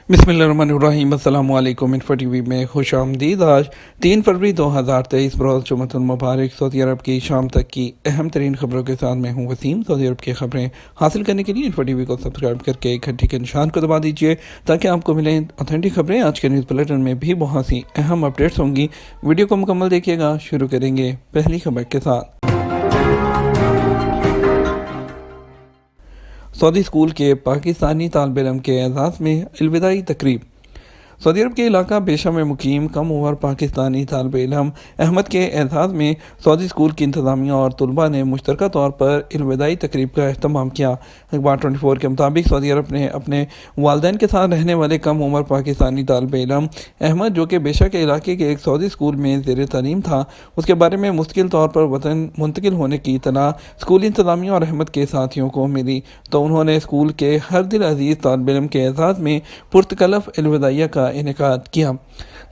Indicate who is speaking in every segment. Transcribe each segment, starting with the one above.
Speaker 1: बिस्मिल्लाहिर्रहमानिर्रहीम। अस्सलाम वालेकुम। इन्फो टीवी में खुश आमदीद। आज 3 फरवरी 2023 बरोज़ जुमअतुल मुबारक। सऊदी अरब की शाम तक की अहम तरीन खबरों के साथ मैं हूँ वसीम। सऊदी अरब की खबरें हासिल करने के लिए इन्फो टीवी को सब्सक्राइब करके घंटी के निशान को दबा दीजिए ताकि आपको मिलें ऑथेंटिक खबरें। आज के न्यूज़ बुलेटिन में भी बहुत सी अहम अपडेट्स होंगी। वीडियो को मुकम्मल देखिएगा। शुरू करेंगे पहली खबर के साथ। सऊदी स्कूल के पाकिस्तानी तालिब इल्म के एजाज़ में अलविदाई तकरीब। सऊदी अरब के इलाका पेशा में मुकीम कम उम्र पाकिस्तानी तालिब इल्म अहमद के एजाज़ में सऊदी स्कूल की इंतज़ामिया और तलबा ने मुश्तरका तौर पर अलविदाई तकरीब का अहतमाम किया। अखबार 24 के मुताबिक सऊदी अरब ने अपने वालिदैन के साथ रहने वाले कम उम्र पाकिस्तानी तालिब इल्म अहमद, जो कि पेशा के इलाके के एक सऊदी स्कूल में ज़ेर तालीम था, उसके बारे में मुस्तकिल तौर पर वतन मुंतकिल होने की इत्तला स्कूली इंतज़ामिया और अहमद के साथियों को मिली तो उन्होंने स्कूल के हर दिल अजीज़ तालिब इल्म के एजाज़ में पुरतकल्लफ़ अलविदाइया का इनेकाद किया।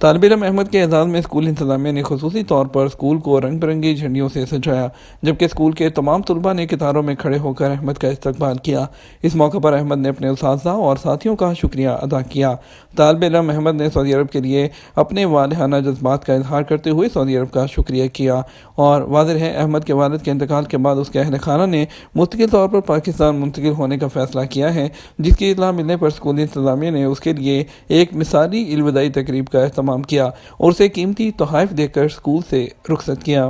Speaker 1: तालिब इल्म अहमद के एजाज़ में स्कूल इंतज़ामिया ने खुसूसी तौर पर स्कूल को रंग बिरंगी झंडियों से सजाया, जबकि स्कूल के तमाम तलबा ने कतारों में खड़े होकर अहमद का इस्तकबाल किया। इस मौके पर अहमद ने अपने उस्ताज़ा और साथियों का शुक्रिया अदा किया। तालिब इल्म अहमद ने सऊदी अरब के लिए अपने वालिहाना जज्बात का इजहार करते हुए सऊदी अरब का शुक्रिया किया और वाज़ेह है अहमद के वालिद के इंतकाल के बाद उसके अहल खाना ने मुस्तकिल तौर पर पाकिस्तान मुंतकिल होने का फैसला किया है, जिसकी इत्तला मिलने पर स्कूली इंतज़ामिया ने उसके लिए एक मिसाली अलविदाई तकरीब का एहतमाम किया और उसे कीमती तोहफ़े देकर स्कूल से रुखसत किया।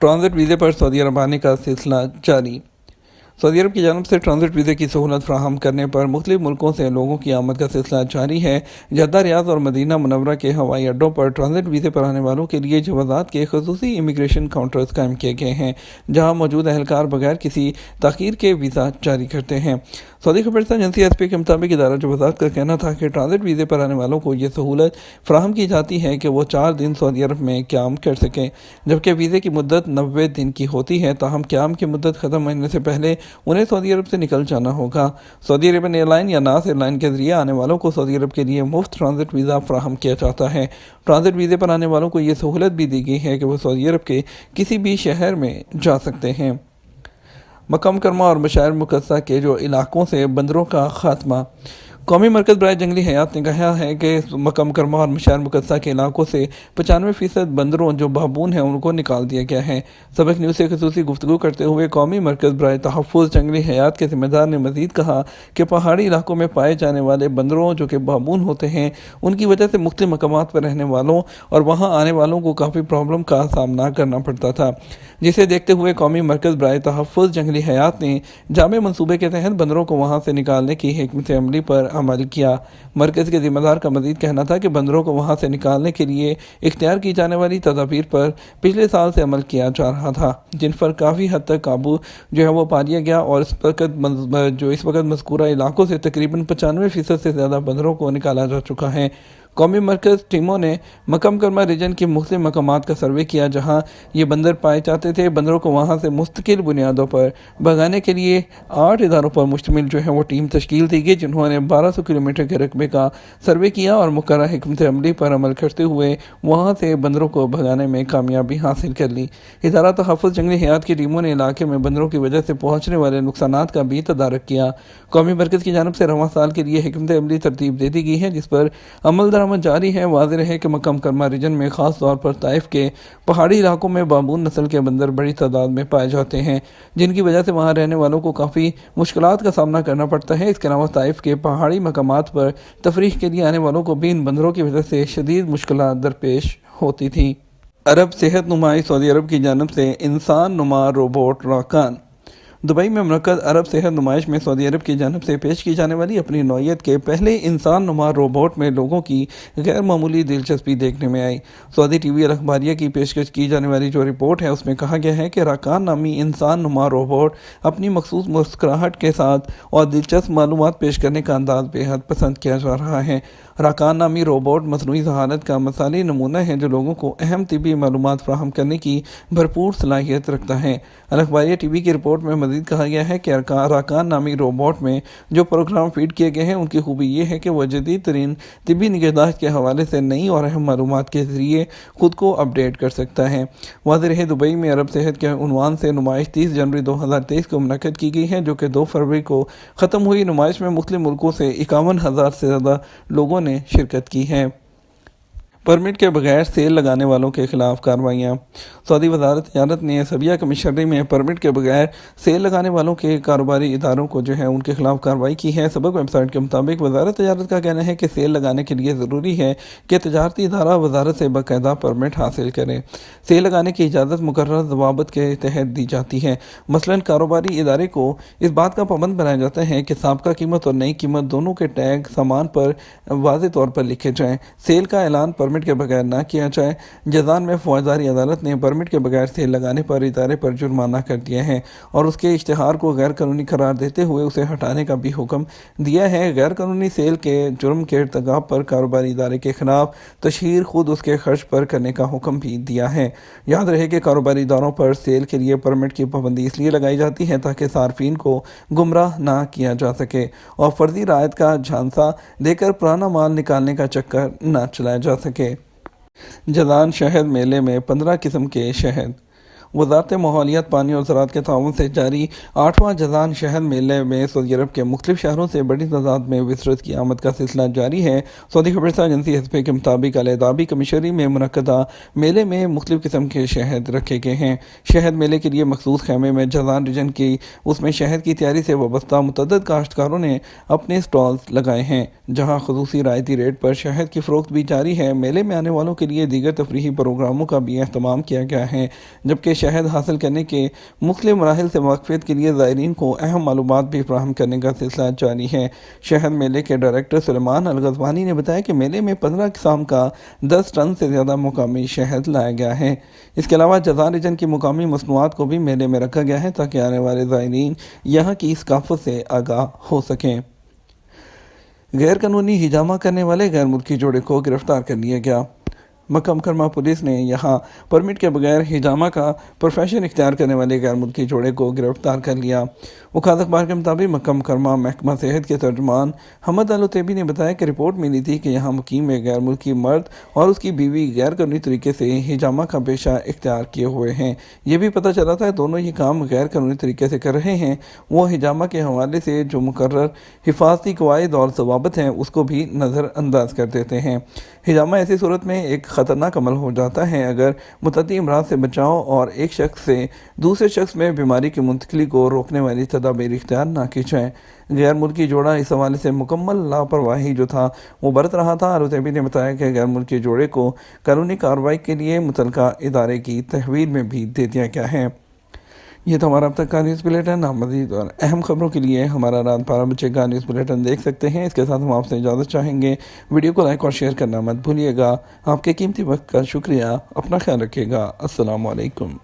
Speaker 1: ट्रांजिट वीज़े पर सऊदी अरब आने का सिलसिला जारी। सऊदी अरब की जानब से ट्रांजिट वीज़े की सहूलत फ्राहम करने पर मुख्तलिफ मुल्कों से लोगों की आमद का सिलसिला जारी है। जद्दा, रियाद और मदीना मुनव्वरा के हवाई अड्डों पर ट्रांजिट वीज़े पर आने वालों के लिए जवाज़ात के खुसूसी इमिग्रेशन काउंटर्स कायम किए गए हैं, जहाँ मौजूद अहलकार बगैर किसी ताख़ीर के वीज़ा जारी करते हैं। सऊदी खबरस्तान एजेंसी एसपी के मुताबिक इदारा जवाज़ात का कहना था कि ट्रांजिट वीज़े पर आने वालों को ये सहूलत फ्राहम की जाती है कि वो 4 दिन सऊदी अरब में क़याम कर सकें, जबकि वीज़े की मुद्दत 90 दिन की होती है। ताहम क़याम की मुद्दत ख़त्म होने से पहले उन्हें सऊदी अरब से निकल जाना होगा। सऊदी अरेबियन एयरलाइन या नास एयरलाइन के जरिए आने वालों को सऊदी अरब के लिए मुफ्त ट्रांजिट वीज़ा फ्राहम किया जाता है। ट्रांजिट वीज़े पर आने वालों को ये सहूलत भी दी गई है कि वो सऊदी अरब के किसी भी शहर में जा सकते हैं। मक्का मुकर्रमा और मशाइर मुक़द्दसा के जो इलाकों से बंदरों का खात्मा। कौमी मरकज़ बराए जंगली हयात ने कहा है कि मक्का मुकर्रमा और मशाइर मुक़द्दसा के इलाकों से 95% बंदरों जो बाबून हैं उनको निकाल दिया गया है। सबक न्यूज़ से ख़ुसूसी गुफ्तगू करते हुए कौमी मरकज़ बराए तहफ़्फ़ुज़ जंगली हयात के ज़िम्मेदार ने मज़ीद कहा कि पहाड़ी इलाकों में पाए जाने वाले बंदरों जो कि बाबून होते हैं, उनकी वजह से मुख्तलिफ़ मकामात पर रहने वालों और वहाँ आने वालों को काफ़ी प्रॉब्लम का सामना करना पड़ता था, जिसे देखते हुए कौमी मरकज़ बराए तहफ़्फ़ुज़ जंगली हयात ने जामे मनसूबे के तहत बंदरों को वहाँ से निकालने की हिकमत अमली पर अमल किया। मरकज़ के ज़िम्मेदार का मज़ीद कहना था कि बंदरों को वहाँ से निकालने के लिए इख्तियार की जाने वाली तदाबीर पर पिछले साल से अमल किया जा रहा था, जिन पर काफ़ी हद तक काबू जो है वो पा लिया गया और इस वक्त मज़कूरा इलाकों से तकरीबन 95% से ज़्यादा बंदरों को निकाला जा चुका है। कौमी मरकज़ टीमों ने मक्का मुकर्रमा रीजन के मुख्तलिफ मकामात का सर्वे किया जहाँ ये बंदर पाए जाते थे। बंदरों को वहाँ से मुस्तकिल बुनियादों पर भगाने के लिए 8 इदारों पर मुश्तमिल जो है वो टीम तश्कील दी गई, जिन्होंने 1200 किलोमीटर के रकबे का सर्वे किया और मुकर्रर हिकमत अमली पर अमल करते हुए वहाँ से बंदरों को भगाने में कामयाबी हासिल कर ली। इदारा तहफ़्फ़ुज़ जंगली हयात की टीमों ने इलाके में बंदरों की वजह से पहुँचने वाले नुकसानात का भी तदारक किया। कौमी मरकज़ की जानब से रवां साल के लिए हिकमत अमली तरतीब दे दी गई है, जिस पर अमल दरामद जारी है। वाज़ेह है कि मक्का मुकर्रमा रीजन में ख़ास तौर पर ताइफ के पहाड़ी इलाकों में बाबून नस्ल के बंदर बड़ी तादाद में पाए जाते हैं, जिनकी वजह से वहाँ रहने वालों को काफ़ी मुश्किलात का सामना करना पड़ता है। इसके अलावा ताइफ के पहाड़ी मकामात पर तफरीह के लिए आने वालों को भी इन बंदरों की वजह से शदीद मुश्किलात दरपेश होती थी। अरब सेहत नुमाइश। सऊदी अरब की जानब से इंसान नुमा रोबोट राकान। दुबई में मुनक्कद अरब सेहत नुमाइश में सऊदी अरब की जानब से पेश की जाने वाली अपनी नौइयत के पहले इंसान नुमा रोबोट में लोगों की गैर मामूली दिलचस्पी देखने में आई। सऊदी टीवी अल अखबारिया की पेशकश की जाने वाली जो रिपोर्ट है उसमें कहा गया है कि राकान नामी इंसान नुमा रोबोट अपनी मखसूस मुस्कुराहट के साथ और दिलचस्प मालूमात पेश करने का अंदाज बेहद पसंद किया जा रहा है। राकान नामी रोबोट मसनूई जहानत का मसाली नमूना है जो लोगों को अहम तिबी मालूमात फ्राहम करने की भरपूर सलाहियत रखता है। अल अखबारिया टीवी की रिपोर्ट में मज़ीद कहा गया है कि अराकान नामी रोबोट में जो प्रोग्राम फीड किए गए हैं उनकी खूबी ये है कि वह जदीद तरीन तिब्बी निगहदाश्त के हवाले से नई और अहम मालूमात के ज़रिए ख़ुद को अपडेट कर सकता है। वाज़ेह रहे दुबई में अरब सेहत के उन्वान से नुमाइश 30 जनवरी 2023 को मुनक़्क़द की गई है, जो कि 2 फरवरी को ख़त्म हुई नुमाइश में मुख्तलिफ मुल्कों से 51,000 से ज़्यादा लोगों ने शिरकत की है। परमिट के बगैर सेल लगाने वालों के खिलाफ कार्रवाइयाँ। सऊदी वजारत तिजारत ने सबिया कमिश्नरी में परमिट के बगैर सेल लगाने वालों के कारोबारी इदारों को जो है उनके खिलाफ कार्रवाई की है। सबक वेबसाइट के मुताबिक वजारत तिजारत का कहना है कि सेल लगाने के लिए ज़रूरी है कि तजारती इदारा वजारत से बाकायदा परमिट हासिल करे। सेल लगाने की इजाज़त मुकर्रर ज़वाबित के तहत दी जाती है। मसलन कारोबारी इदारे को इस बात का पाबंद बनाया जाता है कि साबका कीमत और नई कीमत दोनों के टैग सामान पर वाज़ेह तौर पर लिखे जाएँ। सेल का ऐलान परमिट के बगैर ना किया जाए। जज़ान में फौजदारी अदालत ने परमिट के बगैर सेल लगाने पर इदारे पर जुर्माना कर दिया है और उसके इश्तिहार को गैर कानूनी करार देते हुए उसे हटाने का भी हुक्म दिया है। गैर कानूनी सेल के जुर्म के इर्तिकाब पर कारोबारी इदारे के खिलाफ तशहीर खुद उसके खर्च पर करने का हुक्म भी दिया है। याद रहे कि कारोबारी इदारों पर सेल के लिए परमिट की पाबंदी इसलिए लगाई जाती है ताकि सार्फिन को गुमराह ना किया जा सके और फर्जी रायत का झांसा देकर पुराना माल निकालने का चक्कर न चलाया जा सके। जज़ान शहद मेले में 15 किस्म के शहद। वज़ारत माहौलियात, पानी और ज़राअत के ताउन से जारी 8वां जज़ान शहद मेले में सऊदी अरब के मुख्तलिफ शहरों से बड़ी तादाद में विज़रत की आमद का सिलसिला जारी है। सऊदी खबरसां एजेंसी एसपी के मुताबिक अल-एदाबी कमिश्नरी में मुनक़्क़दा मेले में मुख्तलिफ किस्म के शहद रखे गए हैं। शहद मेले के लिए मखसूस खेमे में जज़ान रीजन की उसमें शहद की तैयारी से वाबस्ता मुतअद्दिद काश्तकारों ने अपने स्टॉल्स लगाए हैं, जहाँ खुसूसी रायती रेट पर शहद की फ़रोख्त भी जारी है। मेले में आने वालों के लिए दीगर तफरीही प्रोग्रामों का भी एहतमाम किया गया है, जबकि शहद हासिल करने के मुख्तलिफ मराहिल से वाक़फ़ियत के लिए ज़ायरीन को अहम मालूमात भी फराहम करने का सिलसिला जारी है। शहद मेले के डायरेक्टर सुलेमान अल-गज़वानी ने बताया कि मेले में 15 किस्म का 10 टन से ज़्यादा मुकामी शहद लाया गया है। इसके अलावा जज़ान रीजन की मुकामी मसनूआत को भी मेले में रखा गया है ताकि आने वाले ज़ायरीन यहाँ की सकाफ़त से आगाह हो सकें। गैर कानूनी हिजामा करने वाले गैर मुल्की जोड़े को गिरफ्तार कर लिया गया। मक्का मुकर्रमा पुलिस ने यहाँ परमिट के बगैर हिजामा का प्रोफेशन इख्तियार करने वाले गैर मुल्की जोड़े को गिरफ्तार कर लिया। वकालत अखबार के मुताबिक मक्का मुकर्रमा महकमा सेहत के तर्जुमान हमद अल-उतैबी ने बताया कि रिपोर्ट मिली थी कि यहाँ मुकीम एक गैर मुल्की मर्द और उसकी बीवी गैर कानूनी तरीके से हिजामा का पेशा इख्तियार किए हुए हैं। ये भी पता चला था दोनों ये काम गैर कानूनी तरीके से कर रहे हैं। वो हिजामा के हवाले से जो मुकर्रर हिफाजती कवायद और ज़वाबित हैं उसको भी नज़रअंदाज कर देते हैं। हिजामा ऐसी सूरत में एक ख़तरनाक अमल हो जाता है अगर मुतअद्दी अमराज़ से बचाव और एक शख्स से दूसरे शख्स में बीमारी की मुंतकिली को रोकने वाली तदाबीर इख्तियार ना की जाए। गैर मुल्की जोड़ा इस हवाले से मुकम्मल लापरवाही जो था वो बरत रहा था। अल-उतैबी ने बताया कि गैर मुल्की जोड़े को कानूनी कार्रवाई के लिए मुतल्लिका इदारे की तहवील में भी दे दिया गया है। ये तो हमारा अब तक का न्यूज़ बुलेटिन। आप मज़ीद और अहम खबरों के लिए हमारा रात 12 बजे का न्यूज़ बुलेटिन देख सकते हैं। इसके साथ हम आपसे इजाज़त चाहेंगे। वीडियो को लाइक और शेयर करना मत भूलिएगा। आपके कीमती वक्त का शुक्रिया। अपना ख्याल रखिएगा। अस्सलामु अलैकुम।